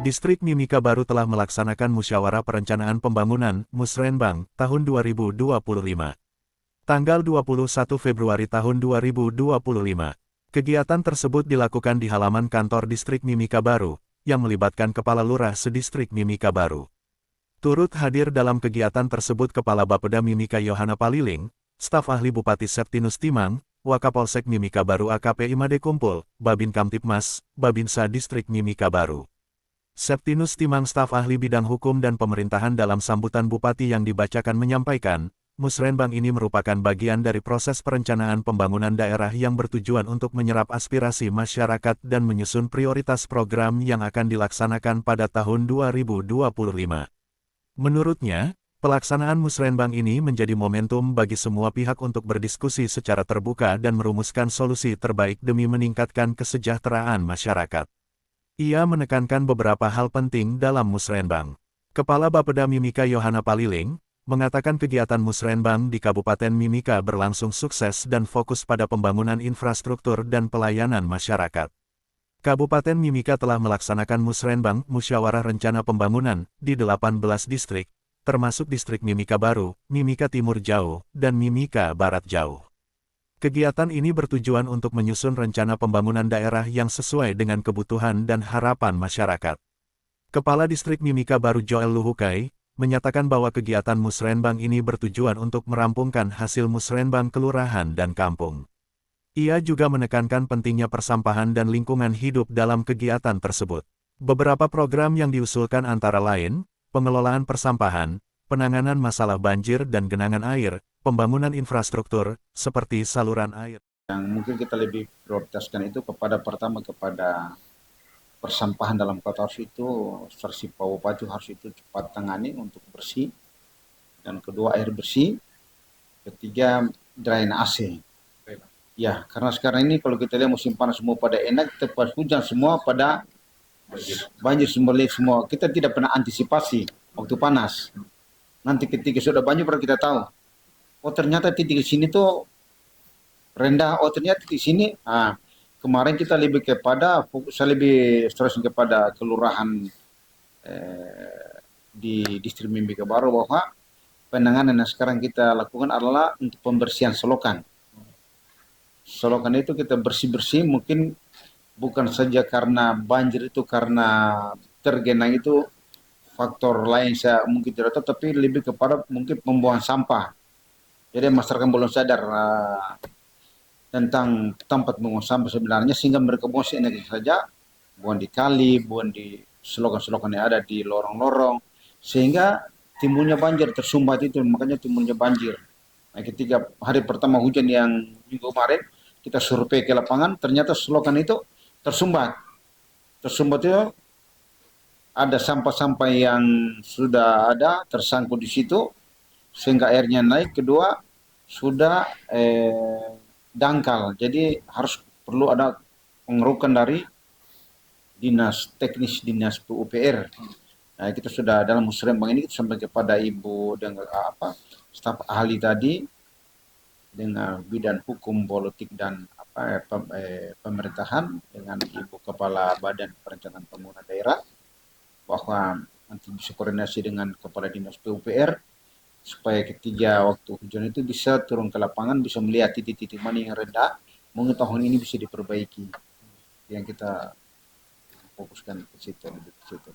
Distrik Mimika Baru telah melaksanakan Musyawarah Perencanaan Pembangunan Musrenbang tahun 2025. Tanggal 21 Februari tahun 2025. Kegiatan tersebut dilakukan di halaman kantor Distrik Mimika Baru, yang melibatkan Kepala Lurah Sedistrik Mimika Baru. Turut hadir dalam kegiatan tersebut Kepala Bapeda Mimika Yohana Paliling, Staf Ahli Bupati Septinus Timang, Wakapolsek Mimika Baru AKP Imade Kumpul, Babin Kamtipmas, Babinsa Distrik Mimika Baru. Septinus Timang Staf Ahli Bidang Hukum dan Pemerintahan dalam sambutan Bupati yang dibacakan menyampaikan, Musrenbang ini merupakan bagian dari proses perencanaan pembangunan daerah yang bertujuan untuk menyerap aspirasi masyarakat dan menyusun prioritas program yang akan dilaksanakan pada tahun 2025. Menurutnya, pelaksanaan Musrenbang ini menjadi momentum bagi semua pihak untuk berdiskusi secara terbuka dan merumuskan solusi terbaik demi meningkatkan kesejahteraan masyarakat. Ia menekankan beberapa hal penting dalam Musrenbang. Kepala Bapeda Mimika Yohana Paliling, mengatakan kegiatan Musrenbang di Kabupaten Mimika berlangsung sukses dan fokus pada pembangunan infrastruktur dan pelayanan masyarakat. Kabupaten Mimika telah melaksanakan Musrenbang Musyawarah Rencana Pembangunan di 18 distrik, termasuk distrik Mimika Baru, Mimika Timur Jauh, dan Mimika Barat Jauh. Kegiatan ini bertujuan untuk menyusun rencana pembangunan daerah yang sesuai dengan kebutuhan dan harapan masyarakat. Kepala Distrik Mimika Baru Joel Luhukai, menyatakan bahwa kegiatan Musrenbang ini bertujuan untuk merampungkan hasil Musrenbang kelurahan dan kampung. Ia juga menekankan pentingnya persampahan dan lingkungan hidup dalam kegiatan tersebut. Beberapa program yang diusulkan antara lain, pengelolaan persampahan, penanganan masalah banjir dan genangan air, pembangunan infrastruktur, seperti saluran air. Yang mungkin kita lebih prioritaskan itu pertama kepada persampahan dalam kota harus itu, versi Pak Bupati harus itu cepat tangani untuk bersih, dan kedua air bersih, ketiga drainase. Ya, karena sekarang ini kalau kita lihat musim panas semua pada enak, tepat hujan semua pada banjir semua. Kita tidak pernah antisipasi waktu panas. Nanti ketika sudah banjir baru kita tahu. Oh ternyata titik di sini tuh rendah. Oh ternyata di sini. Nah, kemarin kita lebih kepada saya lebih stress kepada kelurahan di distrik Mimika Baru bahwa penanganan yang sekarang kita lakukan adalah untuk pembersihan selokan. Selokan itu kita bersih mungkin bukan saja karena banjir itu karena tergenang itu faktor lain saya mungkin tidak tahu, tapi lebih kepada mungkin pembuangan sampah. Jadi masyarakat belum sadar tentang tempat membuang sampah sebenarnya, sehingga mereka buang seenaknya saja, buang di kali, buang di selokan-selokan yang ada di lorong-lorong, sehingga timbulnya banjir tersumbat itu, makanya timbulnya banjir. Nah, ketika hari pertama hujan yang minggu kemarin, kita survei ke lapangan, ternyata selokan itu tersumbat. Tersumbat itu ada sampah-sampah yang sudah ada tersangkut di situ, sehingga airnya naik. Kedua sudah dangkal, jadi harus perlu ada pengerukan dari dinas teknis dinas PUPR. Nah, kita sudah dalam Musrenbang ini kita sampai kepada ibu dengan staf ahli tadi dengan bidang hukum politik dan pemerintahan dengan ibu kepala badan perencanaan pembangunan daerah, bahwa nanti bisa koordinasi dengan kepala dinas PUPR supaya ketika waktu hujan itu bisa turun ke lapangan, bisa melihat titik-titik mana yang rendah, mungkin tahun ini bisa diperbaiki. Yang kita fokuskan ke situ, lebih ke situ.